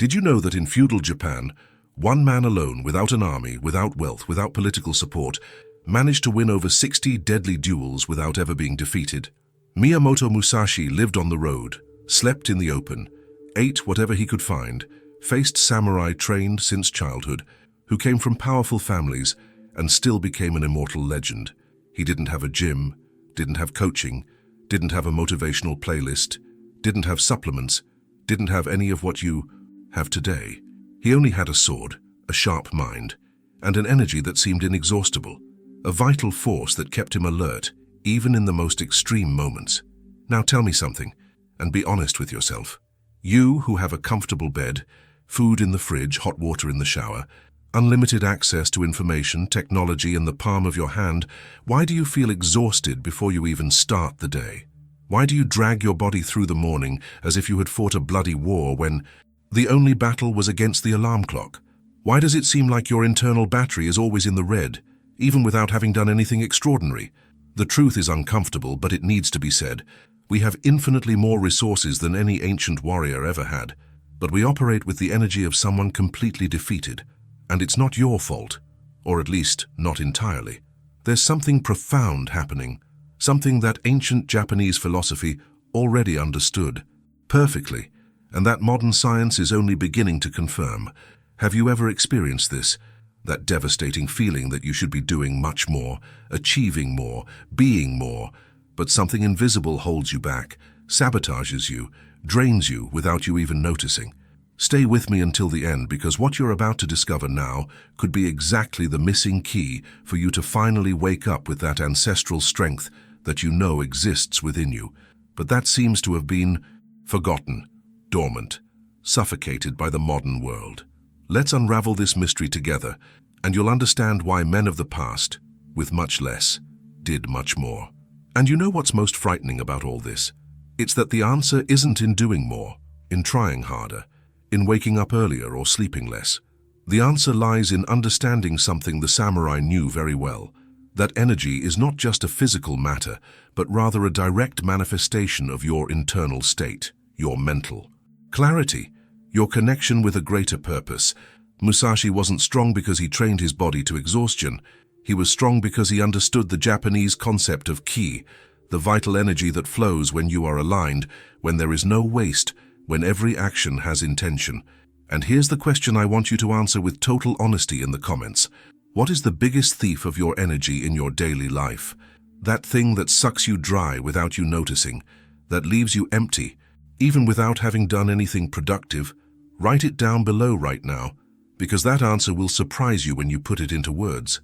Did you know that in feudal Japan, one man alone, without an army, without wealth, without political support, managed to win over 60 deadly duels without ever being defeated? Miyamoto Musashi lived on the road, slept in the open, ate whatever he could find, faced samurai trained since childhood, who came from powerful families and still became an immortal legend. He didn't have a gym, didn't have coaching, didn't have a motivational playlist, didn't have supplements, didn't have any of what you have today. He only had a sword, a sharp mind, and an energy that seemed inexhaustible, a vital force that kept him alert, even in the most extreme moments. Now tell me something, and be honest with yourself. You who have a comfortable bed, food in the fridge, hot water in the shower, unlimited access to information, technology in the palm of your hand, why do you feel exhausted before you even start the day? Why do you drag your body through the morning as if you had fought a bloody war when the only battle was against the alarm clock? Why does it seem like your internal battery is always in the red, even without having done anything extraordinary? The truth is uncomfortable, but it needs to be said. We have infinitely more resources than any ancient warrior ever had, but we operate with the energy of someone completely defeated. And it's not your fault, or at least not entirely. There's something profound happening, something that ancient Japanese philosophy already understood perfectly, and that modern science is only beginning to confirm. Have you ever experienced this? That devastating feeling that you should be doing much more, achieving more, being more, but something invisible holds you back, sabotages you, drains you without you even noticing. Stay with me until the end, because what you're about to discover now could be exactly the missing key for you to finally wake up with that ancestral strength that you know exists within you, but that seems to have been forgotten, dormant, suffocated by the modern world. Let's unravel this mystery together, and you'll understand why men of the past, with much less, did much more. And you know what's most frightening about all this? It's that the answer isn't in doing more, in trying harder, in waking up earlier or sleeping less. The answer lies in understanding something the samurai knew very well, that energy is not just a physical matter, but rather a direct manifestation of your internal state, your mental clarity, your connection with a greater purpose. Musashi wasn't strong because he trained his body to exhaustion. He was strong because he understood the Japanese concept of ki, the vital energy that flows when you are aligned, when there is no waste, when every action has intention. And here's the question I want you to answer with total honesty in the comments. What is the biggest thief of your energy in your daily life? That thing that sucks you dry without you noticing, that leaves you empty, even without having done anything productive? Write it down below right now, because that answer will surprise you when you put it into words.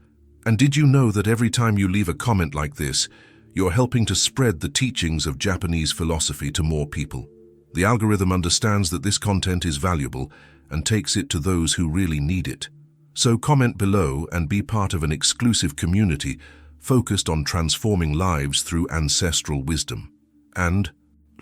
And did you know that every time you leave a comment like this, you're helping to spread the teachings of Japanese philosophy to more people? The algorithm understands that this content is valuable and takes it to those who really need it. So comment below and be part of an exclusive community focused on transforming lives through ancestral wisdom. And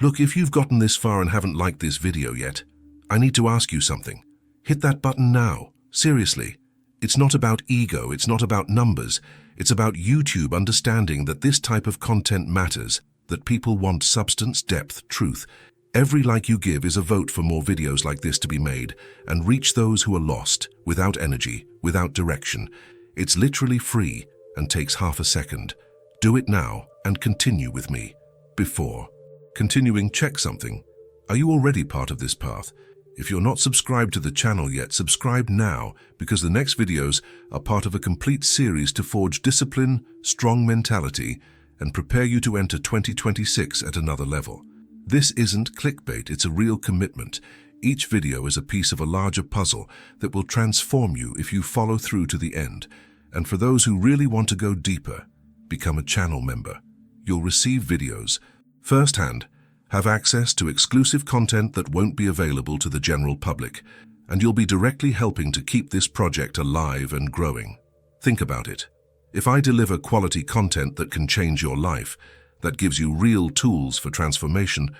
look, if you've gotten this far and haven't liked this video yet, I need to ask you something. Hit that button now. Seriously. It's not about ego, it's not about numbers. It's about YouTube understanding that this type of content matters, that people want substance, depth, truth. Every like you give is a vote for more videos like this to be made and reach those who are lost, without energy, without direction. It's literally free and takes half a second. Do it now and continue with me. Before continuing, check something. Are you already part of this path? If you're not subscribed to the channel yet, subscribe now, because the next videos are part of a complete series to forge discipline, strong mentality, and prepare you to enter 2026 at another level. This isn't clickbait, it's a real commitment. Each video is a piece of a larger puzzle that will transform you if you follow through to the end. And for those who really want to go deeper, become a channel member. You'll receive videos firsthand, have access to exclusive content that won't be available to the general public, and you'll be directly helping to keep this project alive and growing. Think about it. If I deliver quality content that can change your life, that gives you real tools for transformation,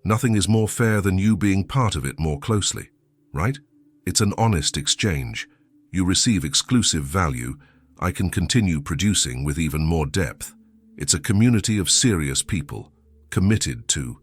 nothing is more fair than you being part of it more closely, right? It's an honest exchange. You receive exclusive value. I can continue producing with even more depth. It's a community of serious people, committed to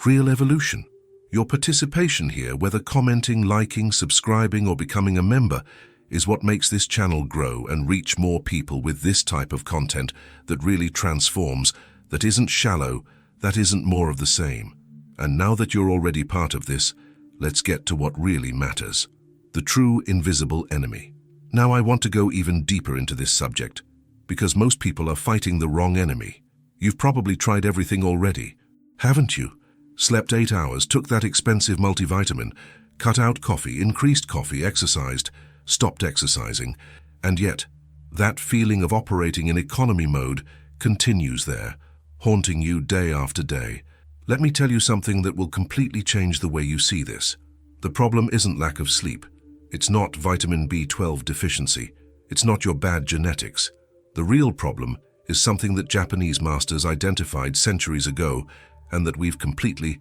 real evolution. Your participation here, whether commenting, liking, subscribing, or becoming a member, is what makes this channel grow and reach more people with this type of content that really transforms, that isn't shallow, that isn't more of the same. And now that you're already part of this, let's get to what really matters. The true invisible enemy. Now I want to go even deeper into this subject, because most people are fighting the wrong enemy. You've probably tried everything already, haven't you? Slept 8 hours, took that expensive multivitamin, cut out coffee, increased coffee, exercised, stopped exercising, and yet that feeling of operating in economy mode continues there, haunting you day after day. Let me tell you something that will completely change the way you see this. The problem isn't lack of sleep. It's not vitamin B12 deficiency. It's not your bad genetics. The real problem is something that Japanese masters identified centuries ago and that we've completely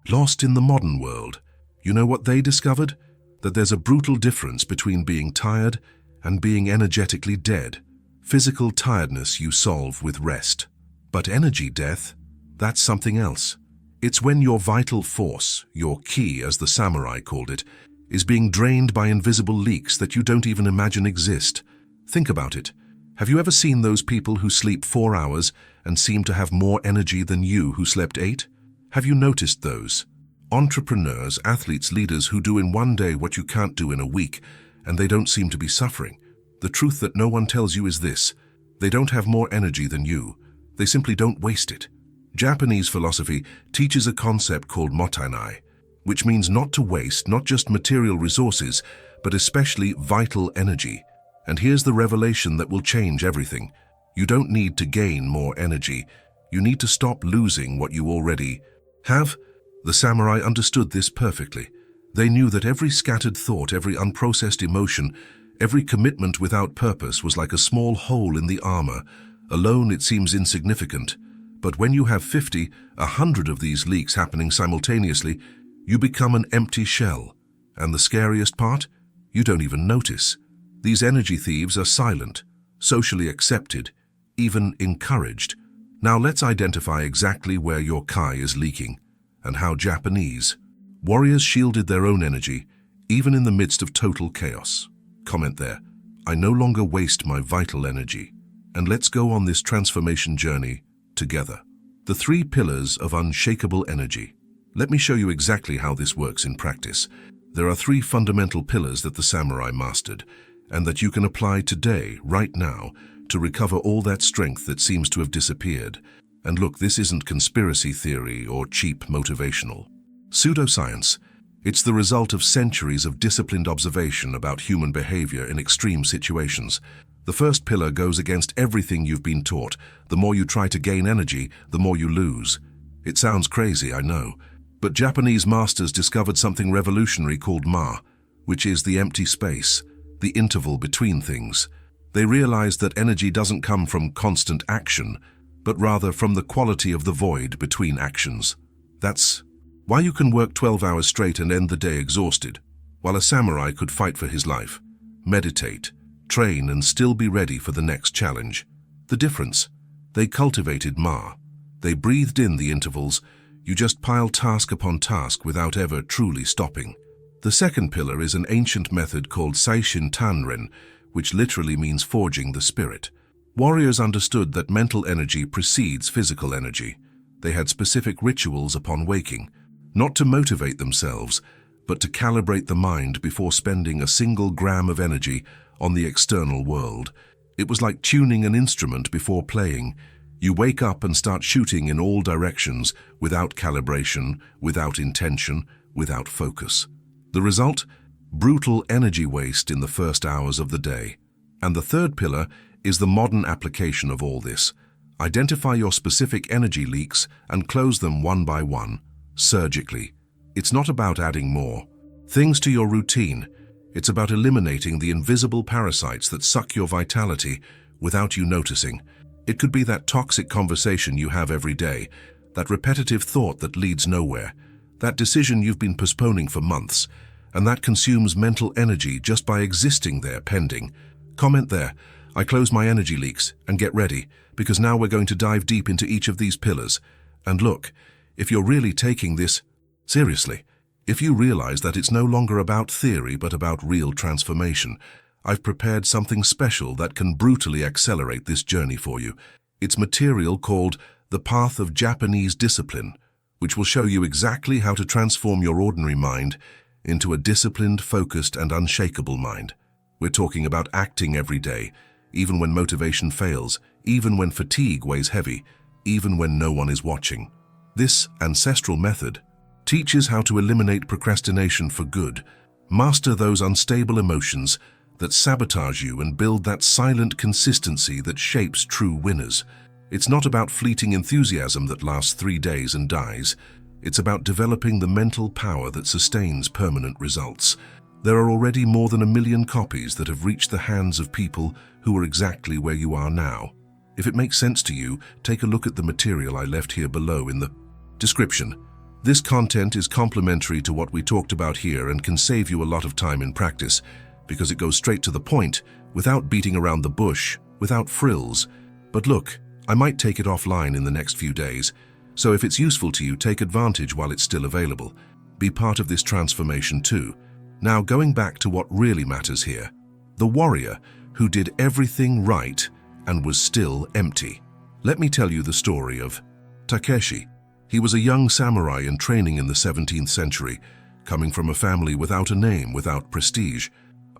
lost in the modern world. You know what they discovered? That there's a brutal difference between being tired and being energetically dead. Physical tiredness you solve with rest. But energy death, that's something else. It's when your vital force, your ki as the samurai called it, is being drained by invisible leaks that you don't even imagine exist. Think about it. Have you ever seen those people who sleep 4 hours and seem to have more energy than you who slept 8? Have you noticed those? Entrepreneurs, athletes, leaders who do in one day what you can't do in a week, and they don't seem to be suffering. The truth that no one tells you is this: they don't have more energy than you. They simply don't waste it. Japanese philosophy teaches a concept called mottainai, which means not to waste not just material resources, but especially vital energy. And here's the revelation that will change everything. You don't need to gain more energy. You need to stop losing what you already have. The samurai understood this perfectly. They knew that every scattered thought, every unprocessed emotion, every commitment without purpose was like a small hole in the armor. Alone it seems insignificant, but when you have 50, 100 of these leaks happening simultaneously, you become an empty shell. And the scariest part? You don't even notice. These energy thieves are silent, socially accepted, even encouraged. Now let's identify exactly where your kai is leaking, and how Japanese warriors shielded their own energy, even in the midst of total chaos. Comment there: I no longer waste my vital energy. And let's go on this transformation journey together. The 3 pillars of unshakable energy. Let me show you exactly how this works in practice. There are 3 fundamental pillars that the samurai mastered, and that you can apply today, right now, to recover all that strength that seems to have disappeared. And look, this isn't conspiracy theory or cheap motivational pseudoscience. It's the result of centuries of disciplined observation about human behavior in extreme situations. The first pillar goes against everything you've been taught. The more you try to gain energy, the more you lose. It sounds crazy, I know, but Japanese masters discovered something revolutionary called ma, which is the empty space, the interval between things. They realized that energy doesn't come from constant action, but rather from the quality of the void between actions. That's why you can work 12 hours straight and end the day exhausted, while a samurai could fight for his life, meditate, train, and still be ready for the next challenge. The difference? They cultivated ma. They breathed in the intervals. You just pile task upon task without ever truly stopping. The second pillar is an ancient method called Saishin Tanren, which literally means forging the spirit. Warriors understood that mental energy precedes physical energy. They had specific rituals upon waking, not to motivate themselves, but to calibrate the mind before spending a single gram of energy on the external world. It was like tuning an instrument before playing. You wake up and start shooting in all directions, without calibration, without intention, without focus. The result? Brutal energy waste in the first hours of the day. And the third pillar is the modern application of all this. Identify your specific energy leaks and close them one by one, surgically. It's not about adding more things to your routine. It's about eliminating the invisible parasites that suck your vitality without you noticing. It could be that toxic conversation you have every day, that repetitive thought that leads nowhere, that decision you've been postponing for months, and that consumes mental energy just by existing there pending. Comment there: I close my energy leaks, and get ready, because now we're going to dive deep into each of these pillars. And look, if you're really taking this seriously, If you realize that it's no longer about theory but about real transformation, I've prepared something special that can brutally accelerate this journey for you. It's material called The Path of Japanese Discipline, which will show you exactly how to transform your ordinary mind into a disciplined, focused, and unshakable mind. We're talking about acting every day, even when motivation fails, even when fatigue weighs heavy, even when no one is watching. This ancestral method teaches how to eliminate procrastination for good, master those unstable emotions that sabotage you, and build that silent consistency that shapes true winners. It's not about fleeting enthusiasm that lasts 3 days and dies. It's about developing the mental power that sustains permanent results. There are already more than 1 million copies that have reached the hands of people who are exactly where you are now. If it makes sense to you, take a look at the material I left here below in the description. This content is complementary to what we talked about here and can save you a lot of time in practice, because it goes straight to the point, without beating around the bush, without frills. But look, I might take it offline in the next few days, so if it's useful to you, take advantage while it's still available. Be part of this transformation too. Now, going back to what really matters here, the warrior who did everything right and was still empty. Let me tell you the story of Takeshi. He was a young samurai in training in the 17th century, coming from a family without a name, without prestige.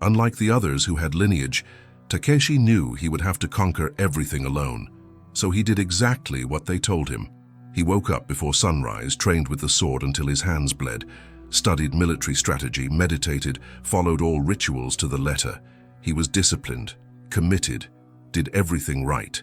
Unlike the others who had lineage, Takeshi knew he would have to conquer everything alone. So he did exactly what they told him. He woke up before sunrise, trained with the sword until his hands bled, studied military strategy, meditated, followed all rituals to the letter. He was disciplined, committed, did everything right.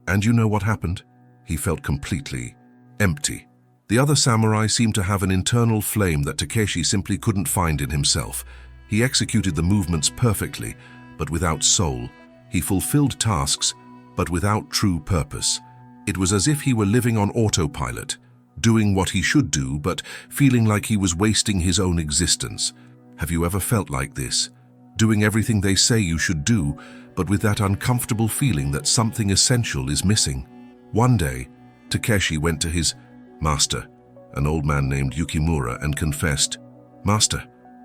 And you know what happened? He felt completely empty. The other samurai seemed to have an internal flame that Takeshi simply couldn't find in himself. He executed the movements perfectly, but without soul. He fulfilled tasks, but without true purpose. It was as if he were living on autopilot, doing what he should do, but feeling like he was wasting his own existence. Have you ever felt like this? Doing everything they say you should do, but with that uncomfortable feeling that something essential is missing. One day, Takeshi went to his master, an old man named Yukimura, and confessed, "Master,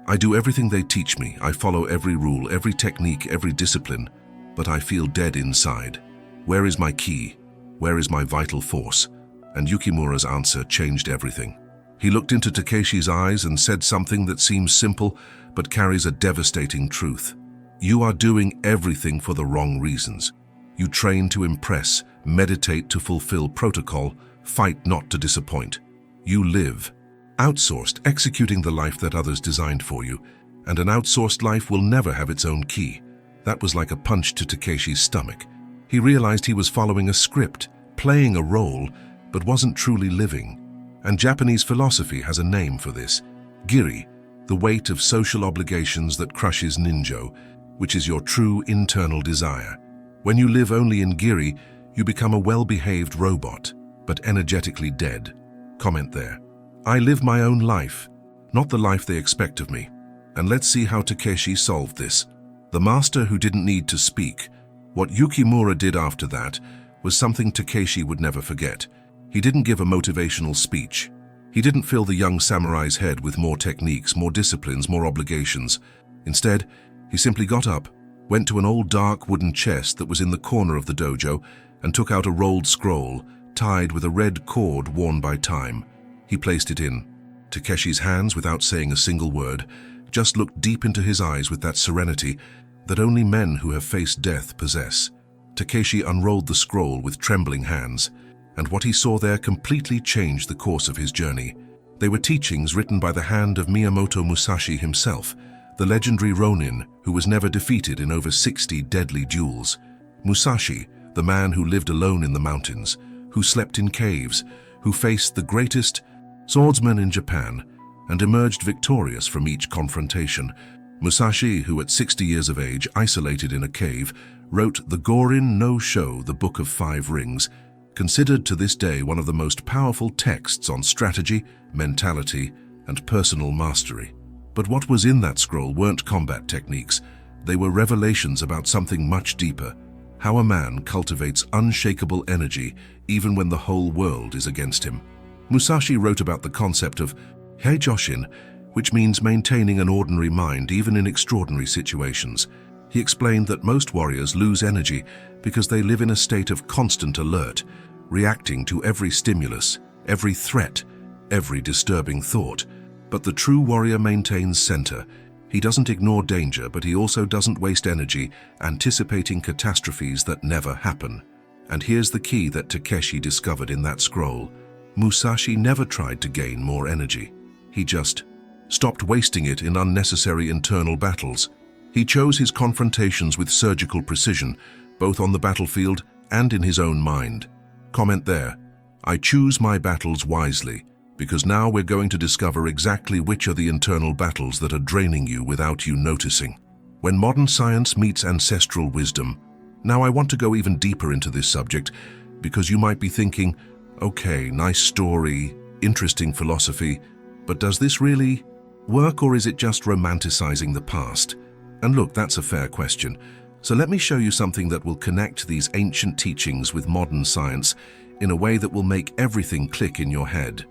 I do everything they teach me. I follow every rule, every technique, every discipline, but I feel dead inside. Where is my key? Where is my vital force?" And Yukimura's answer changed everything. He looked into Takeshi's eyes and said something that seems simple but carries a devastating truth. "You are doing everything for the wrong reasons. You train to impress, meditate to fulfill protocol, fight not to disappoint. You live outsourced, executing the life that others designed for you, and an outsourced life will never have its own key." That was like a punch to Takeshi's stomach. He realized he was following a script, playing a role, but wasn't truly living. And Japanese philosophy has a name for this: giri, the weight of social obligations that crushes ninjo, which is your true internal desire. When you live only in giri, you become a well-behaved robot, but energetically dead. Comment there. I live my own life, not the life they expect of me. And let's see how Takeshi solved this. The master who didn't need to speak. What Yukimura did after that was something Takeshi would never forget. He didn't give a motivational speech. He didn't fill the young samurai's head with more techniques, more disciplines, more obligations. Instead, he simply got up, went to an old dark wooden chest that was in the corner of the dojo, and took out a rolled scroll, tied with a red cord worn by time. He placed it in Takeshi's hands without saying a single word, just looked deep into his eyes with that serenity that only men who have faced death possess. Takeshi unrolled the scroll with trembling hands, and what he saw there completely changed the course of his journey. They were teachings written by the hand of Miyamoto Musashi himself, the legendary Ronin who was never defeated in over 60 deadly duels. Musashi, the man who lived alone in the mountains, who slept in caves, who faced the greatest swordsman in Japan, and emerged victorious from each confrontation. Musashi, who at 60 years of age, isolated in a cave, wrote the Gorin no Sho, the Book of Five Rings, considered to this day one of the most powerful texts on strategy, mentality, and personal mastery. But what was in that scroll weren't combat techniques. They were revelations about something much deeper: how a man cultivates unshakable energy even when the whole world is against him. Musashi wrote about the concept of exhaustion, which means maintaining an ordinary mind even in extraordinary situations. He explained that most warriors lose energy because they live in a state of constant alert, reacting to every stimulus, every threat, every disturbing thought. But the true warrior maintains center. He doesn't ignore danger, but he also doesn't waste energy anticipating catastrophes that never happen. And here's the key that Teeshi discovered in that scroll. Musashi never tried to gain more energy. He just stopped wasting it in unnecessary internal battles. He chose his confrontations with surgical precision, both on the battlefield and in his own mind. Comment there. I choose my battles wisely, because now we're going to discover exactly which are the internal battles that are draining you without you noticing. When modern science meets ancestral wisdom. Now I want to go even deeper into this subject, because you might be thinking, okay, nice story, interesting philosophy, but does this really work, or is it just romanticizing the past? And look, that's a fair question. So let me show you something that will connect these ancient teachings with modern science in a way that will make everything click in your head.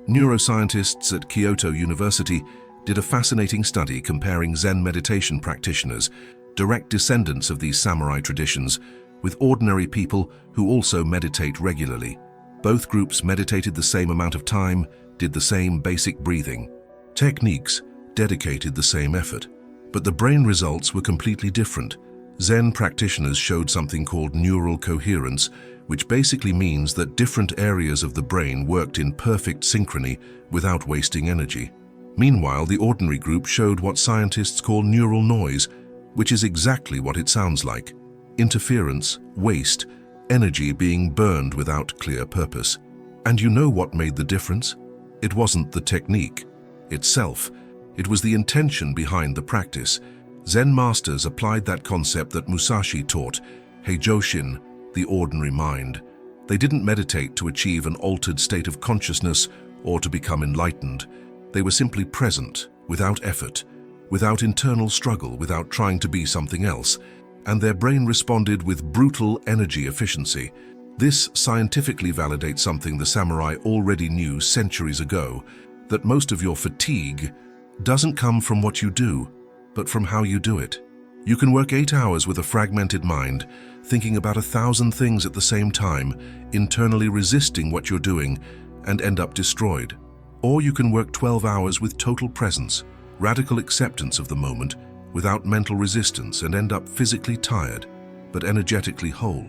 Neuroscientists at Kyoto University did a fascinating study comparing Zen meditation practitioners, direct descendants of these samurai traditions, with ordinary people who also meditate regularly. Both groups meditated the same amount of time, did the same basic breathing techniques, dedicated the same effort. But the brain results were completely different. Zen practitioners showed something called neural coherence, which basically means that different areas of the brain worked in perfect synchrony without wasting energy. Meanwhile, the ordinary group showed what scientists call neural noise, which is exactly what it sounds like: interference, waste, energy being burned without clear purpose. And you know what made the difference? It wasn't the technique itself. It was the intention behind the practice. Zen masters applied that concept that Musashi taught, exhaustion, the ordinary mind. They didn't meditate to achieve an altered state of consciousness or to become enlightened. They were simply present, without effort, without internal struggle, without trying to be something else, and their brain responded with brutal energy efficiency. This scientifically validates something the samurai already knew centuries ago, that most of your fatigue doesn't come from what you do, but from how you do it. You can work 8 hours with a fragmented mind, thinking about 1,000 things at the same time, internally resisting what you're doing, and end up destroyed. Or you can work 12 hours with total presence, radical acceptance of the moment, without mental resistance, and end up physically tired, but energetically whole.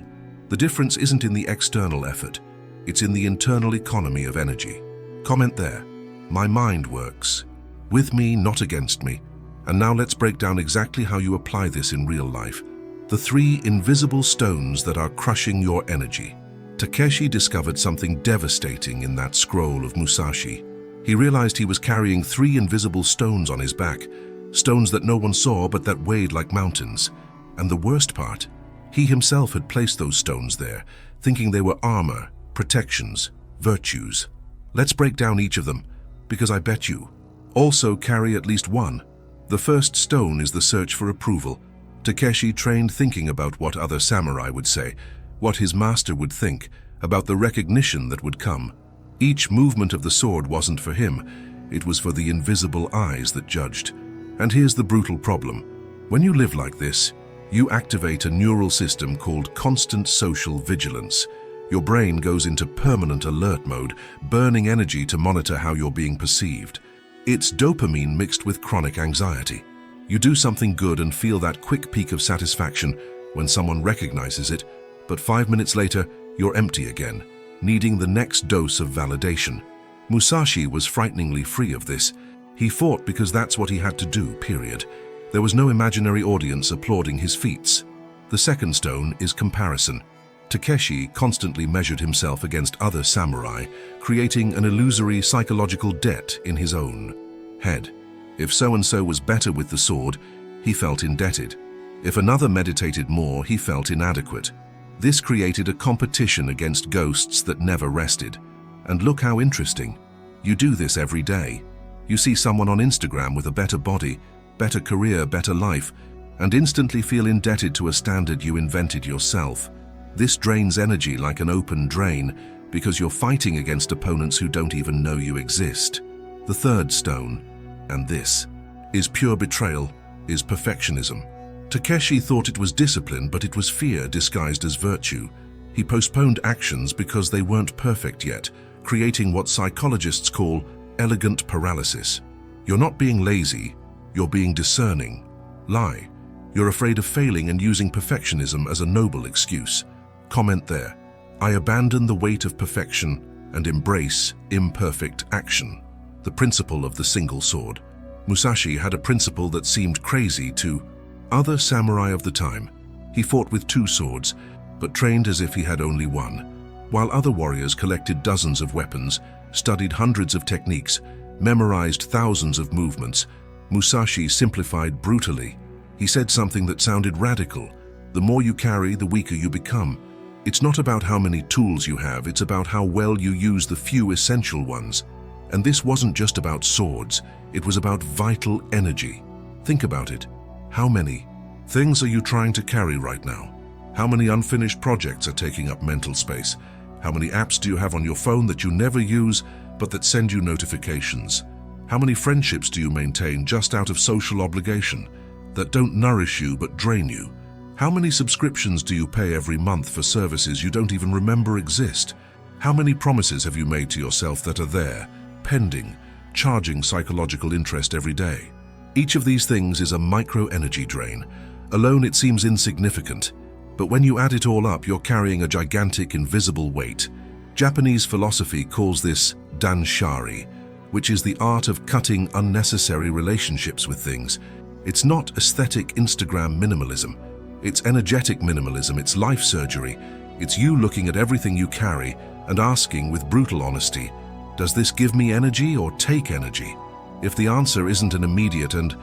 The difference isn't in the external effort, it's in the internal economy of energy. Comment there. My mind works with me, not against me. And now let's break down exactly how you apply this in real life. The 3 invisible stones that are crushing your energy. Teeshi discovered something devastating in that scroll of Musashi. He realized he was carrying 3 invisible stones on his back, stones that no one saw but that weighed like mountains. And the worst part, he himself had placed those stones there, thinking they were armor, protections, virtues. Let's break down each of them, because I bet you also carry at least one. The first stone is the search for approval. Teeshi trained thinking about what other samurai would say, what his master would think, about the recognition that would come. Each movement of the sword wasn't for him, it was for the invisible eyes that judged. And here's the brutal problem. When you live like this, you activate a neural system called constant social vigilance. Your brain goes into permanent alert mode, burning energy to monitor how you're being perceived. It's dopamine mixed with chronic anxiety. You do something good and feel that quick peak of satisfaction when someone recognizes it, but 5 minutes later, you're empty again, needing the next dose of validation. Musashi was frighteningly free of this. He fought because that's what he had to do, period. There was no imaginary audience applauding his feats. The second stone is comparison. Teeshi constantly measured himself against other samurai, creating an illusory psychological debt in his own head. If so-and-so was better with the sword, he felt indebted. If another meditated more, he felt inadequate. This created a competition against ghosts that never rested. And look how interesting. You do this every day. You see someone on Instagram with a better body, better career, better life, and instantly feel indebted to a standard you invented yourself. This drains energy like an open drain because you're fighting against opponents who don't even know you exist. The third stone, And this is pure betrayal, is perfectionism. Takeshi thought it was discipline, but it was fear disguised as virtue. He postponed actions because they weren't perfect yet, creating what psychologists call elegant paralysis. You're not being lazy, you're being discerning. Lie. You're afraid of failing and using perfectionism as a noble excuse. Comment there. I abandon the weight of perfection and embrace imperfect action. The principle of the single sword. Musashi had a principle that seemed crazy to other samurai of the time. He fought with 2 swords, but trained as if he had only one. While other warriors collected dozens of weapons, studied hundreds of techniques, memorized thousands of movements, Musashi simplified brutally. He said something that sounded radical. The more you carry, the weaker you become. It's not about how many tools you have, it's about how well you use the few essential ones. And this wasn't just about swords, it was about vital energy. Think about it. How many things are you trying to carry right now? How many unfinished projects are taking up mental space? How many apps do you have on your phone that you never use, but that send you notifications? How many friendships do you maintain just out of social obligation, that don't nourish you but drain you? How many subscriptions do you pay every month for services you don't even remember exist? How many promises have you made to yourself that are there, pending, charging psychological interest every day? Each of these things is a micro-energy drain. Alone it seems insignificant, but when you add it all up, you're carrying a gigantic invisible weight. Japanese philosophy calls this danshari, which is the art of cutting unnecessary relationships with things. It's not aesthetic Instagram minimalism. It's energetic minimalism, it's life surgery. It's you looking at everything you carry and asking with brutal honesty, does this give me energy or take energy? If the answer isn't an immediate and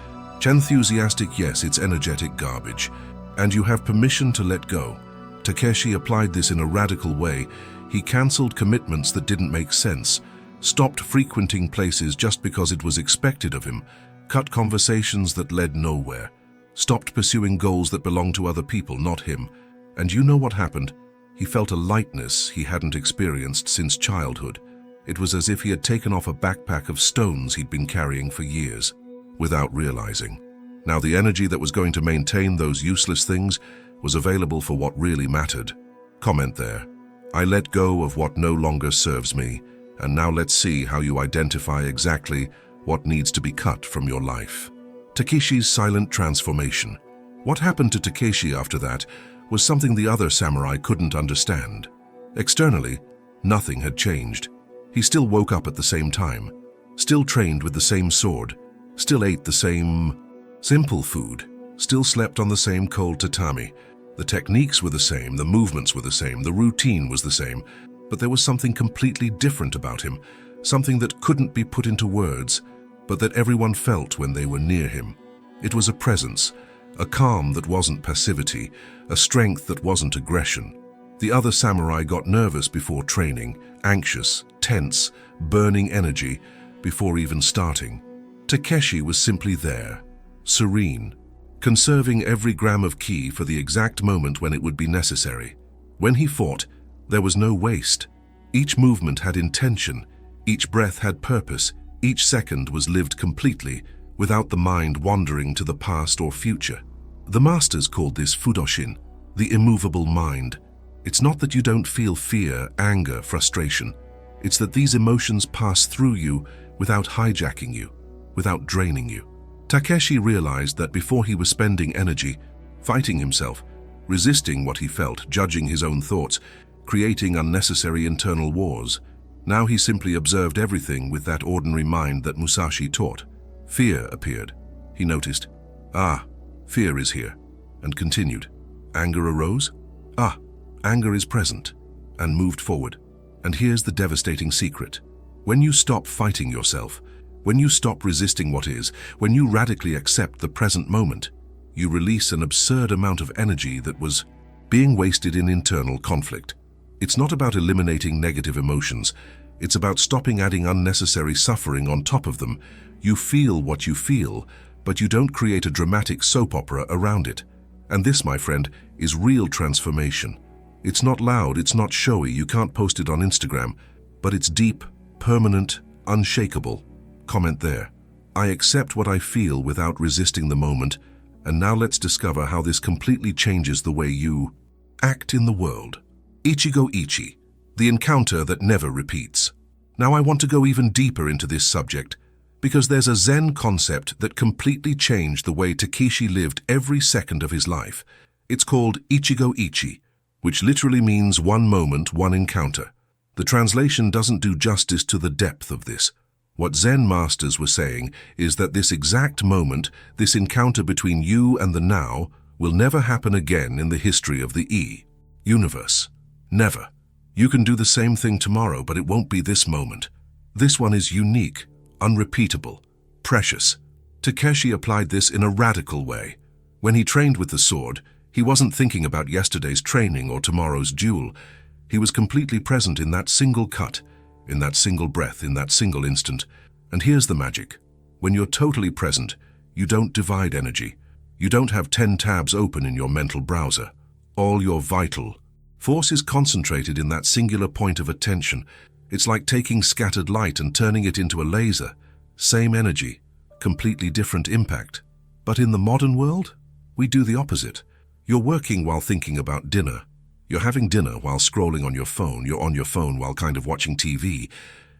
enthusiastic yes, it's energetic garbage, and you have permission to let go. Takeshi applied this in a radical way. He cancelled commitments that didn't make sense, stopped frequenting places just because it was expected of him, cut conversations that led nowhere, stopped pursuing goals that belonged to other people, not him. And you know what happened? He felt a lightness he hadn't experienced since childhood. It was as if he had taken off a backpack of stones he'd been carrying for years, without realizing. Now the energy that was going to maintain those useless things was available for what really mattered. Comment there. I let go of what no longer serves me, and now let's see how you identify exactly what needs to be cut from your life. Takeshi's silent transformation. What happened to Takeshi after that was something the other samurai couldn't understand. Externally, nothing had changed. He still woke up at the same time, still trained with the same sword, still ate the same simple food, still slept on the same cold tatami. The techniques were the same, the movements were the same, the routine was the same, but there was something completely different about him, something that couldn't be put into words, but that everyone felt when they were near him. It was a presence, a calm that wasn't passivity, a strength that wasn't aggression. The other samurai got nervous before training, anxious, tense, burning energy before even starting. Takeshi was simply there, serene, conserving every gram of ki for the exact moment when it would be necessary. When he fought, there was no waste. Each movement had intention, each breath had purpose, each second was lived completely, without the mind wandering to the past or future. The masters called this fudoshin, the immovable mind. It's not that you don't feel fear, anger, frustration. It's that these emotions pass through you without hijacking you, without draining you. Takeshi realized that before he was spending energy, fighting himself, resisting what he felt, judging his own thoughts, creating unnecessary internal wars. Now he simply observed everything with that ordinary mind that Musashi taught. Fear appeared. He noticed, fear is here, and continued. Anger arose? Anger is present, and moved forward. And here's the devastating secret. When you stop fighting yourself, when you stop resisting what is, when you radically accept the present moment, you release an absurd amount of energy that was being wasted in internal conflict. It's not about eliminating negative emotions. It's about stopping adding unnecessary suffering on top of them. You feel what you feel, but you don't create a dramatic soap opera around it. And this, my friend, is real transformation. It's not loud, it's not showy, you can't post it on Instagram, but it's deep, permanent, unshakable. Comment there. I accept what I feel without resisting the moment, and now let's discover how this completely changes the way you act in the world. Ichigo Ichi, the encounter that never repeats. Now I want to go even deeper into this subject, because there's a Zen concept that completely changed the way Teeshi lived every second of his life. It's called Ichigo Ichi, which literally means one moment, one encounter. The translation doesn't do justice to the depth of this. What Zen masters were saying is that this exact moment, this encounter between you and the now, will never happen again in the history of the universe. Never. You can do the same thing tomorrow, but it won't be this moment. This one is unique, unrepeatable, precious. Teeshi applied this in a radical way. When he trained with the sword, he wasn't thinking about yesterday's training or tomorrow's duel. He was completely present in that single cut, in that single breath, in that single instant. And here's the magic. When you're totally present, you don't divide energy. You don't have 10 tabs open in your mental browser. All your vital force is concentrated in that singular point of attention. It's like taking scattered light and turning it into a laser. Same energy, completely different impact. But in the modern world, we do the opposite. You're working while thinking about dinner. You're having dinner while scrolling on your phone. You're on your phone while kind of watching TV.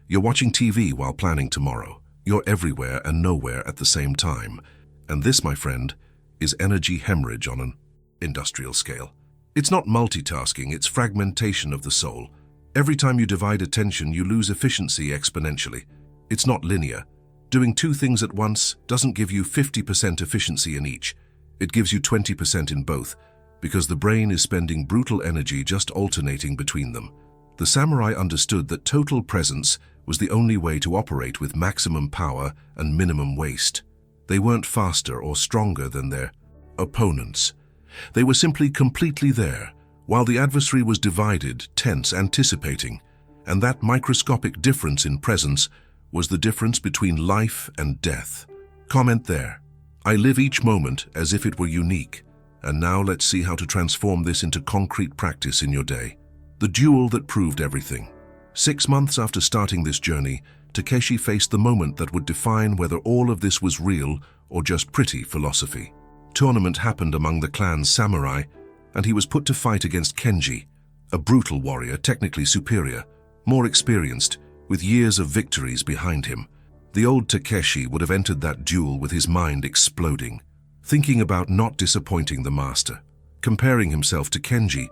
You're watching TV while planning tomorrow. You're everywhere and nowhere at the same time. And this, my friend, is energy hemorrhage on an industrial scale. It's not multitasking, it's fragmentation of the soul. Every time you divide attention, you lose efficiency exponentially. It's not linear. Doing two things at once doesn't give you 50% efficiency in each. It gives you 20% in both, because the brain is spending brutal energy just alternating between them. The samurai understood that total presence was the only way to operate with maximum power and minimum waste. They weren't faster or stronger than their opponents. They were simply completely there, while the adversary was divided, tense, anticipating. And that microscopic difference in presence was the difference between life and death. Comment there. I live each moment as if it were unique. And now let's see how to transform this into concrete practice in your day. The duel that proved everything. 6 months after starting this journey, Teeshi faced the moment that would define whether all of this was real or just pretty philosophy. Tournament happened among the clan's samurai, and he was put to fight against Kenji, a brutal warrior, technically superior, more experienced, with years of victories behind him. The old Teeshi would have entered that duel with his mind exploding, thinking about not disappointing the master, comparing himself to Kenji,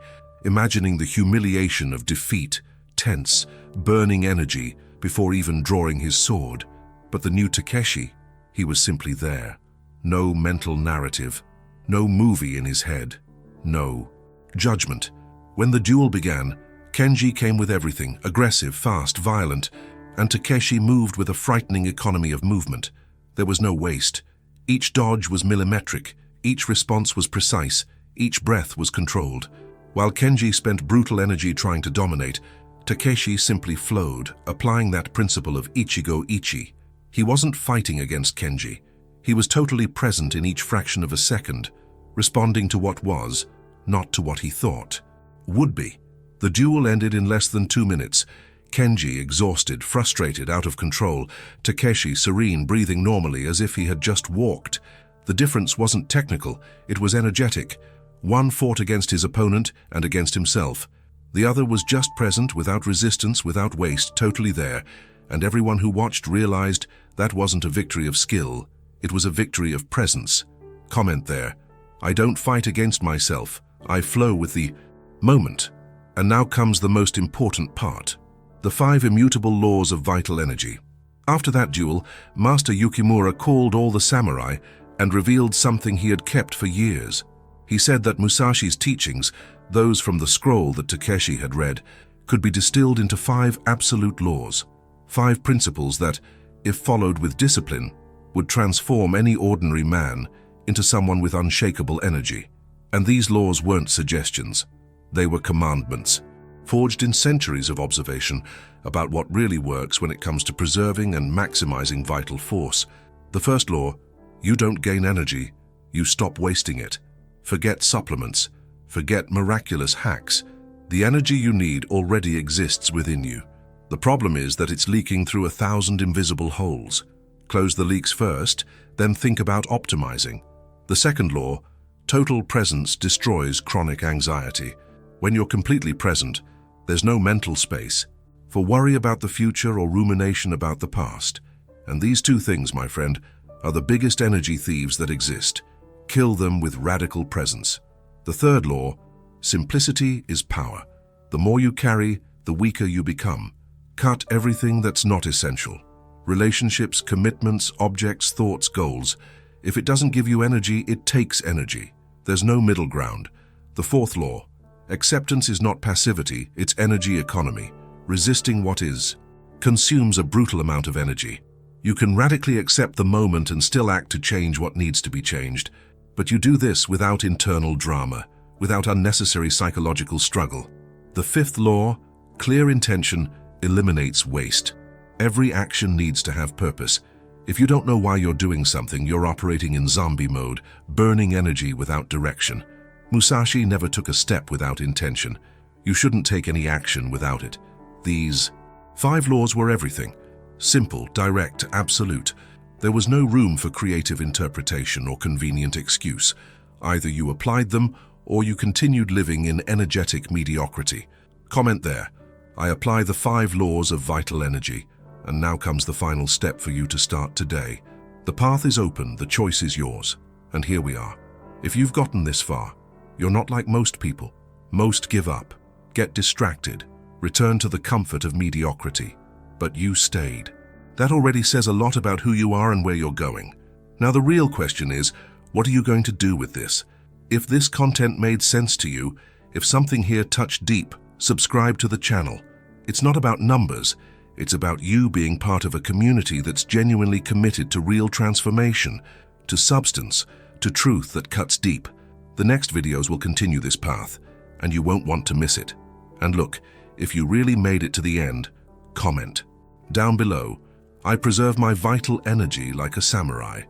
imagining the humiliation of defeat, tense, burning energy before even drawing his sword. But the new Teeshi, he was simply there. No mental narrative, no movie in his head, no judgment. When the duel began, Kenji came with everything, aggressive, fast, violent, and Teeshi moved with a frightening economy of movement. There was no waste. Each dodge was millimetric, each response was precise, each breath was controlled. While Kenji spent brutal energy trying to dominate, Teeshi simply flowed, applying that principle of Ichigo Ichi. He wasn't fighting against Kenji. He was totally present in each fraction of a second, responding to what was, not to what he thought would be. The duel ended in less than 2 minutes. Kenji, exhausted, frustrated, out of control. Teeshi, serene, breathing normally as if he had just walked. The difference wasn't technical, it was energetic. One fought against his opponent and against himself. The other was just present, without resistance, without waste, totally there. And everyone who watched realized that wasn't a victory of skill. It was a victory of presence. Comment there. I don't fight against myself. I flow with the moment. And now comes the most important part. The 5 immutable laws of vital energy. After that duel, Master Yukimura called all the samurai and revealed something he had kept for years. He said that Musashi's teachings, those from the scroll that Teeshi had read, could be distilled into 5 absolute laws. 5 principles that, if followed with discipline, would transform any ordinary man into someone with unshakable energy. And these laws weren't suggestions. They were commandments, forged in centuries of observation about what really works when it comes to preserving and maximizing vital force. The first law: you don't gain energy, you stop wasting it. Forget supplements, forget miraculous hacks. The energy you need already exists within you. The problem is that it's leaking through 1,000 invisible holes. Close the leaks first, then think about optimizing. The second law, total presence destroys chronic anxiety. When you're completely present, there's no mental space for worry about the future or rumination about the past. And these two things, my friend, are the biggest energy thieves that exist. Kill them with radical presence. The third law, simplicity is power. The more you carry, the weaker you become. Cut everything that's not essential. Relationships, commitments, objects, thoughts, goals. If it doesn't give you energy, it takes energy. There's no middle ground. The fourth law, acceptance is not passivity, it's energy economy. Resisting what is consumes a brutal amount of energy. You can radically accept the moment and still act to change what needs to be changed, but you do this without internal drama, without unnecessary psychological struggle. The fifth law, clear intention, eliminates waste. Every action needs to have purpose. If you don't know why you're doing something, you're operating in zombie mode, burning energy without direction. Musashi never took a step without intention. You shouldn't take any action without it. These 5 laws were everything. Simple, direct, absolute. There was no room for creative interpretation or convenient excuse. Either you applied them or you continued living in energetic mediocrity. Comment there. I apply the 5 laws of vital energy. And now comes the final step for you to start today. The path is open, the choice is yours. And here we are. If you've gotten this far, you're not like most people. Most give up, get distracted, return to the comfort of mediocrity. But you stayed. That already says a lot about who you are and where you're going. Now the real question is, what are you going to do with this? If this content made sense to you, if something here touched deep, subscribe to the channel. It's not about numbers. It's about you being part of a community that's genuinely committed to real transformation, to substance, to truth that cuts deep. The next videos will continue this path, and you won't want to miss it. And look, if you really made it to the end, comment. Down below, I preserve my vital energy like a samurai.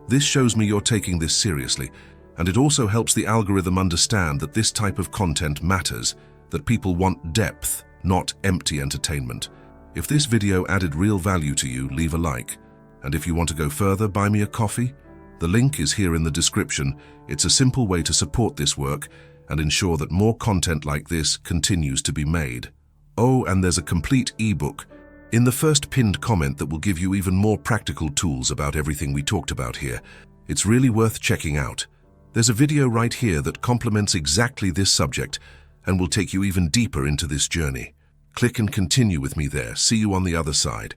This shows me you're taking this seriously, and it also helps the algorithm understand that this type of content matters, that people want depth, not empty entertainment. If this video added real value to you, leave a like. And if you want to go further, buy me a coffee. The link is here in the description. It's a simple way to support this work and ensure that more content like this continues to be made. Oh, and there's a complete ebook in the first pinned comment that will give you even more practical tools about everything we talked about here. It's really worth checking out. There's a video right here that complements exactly this subject and will take you even deeper into this journey. Click and continue with me there. See you on the other side.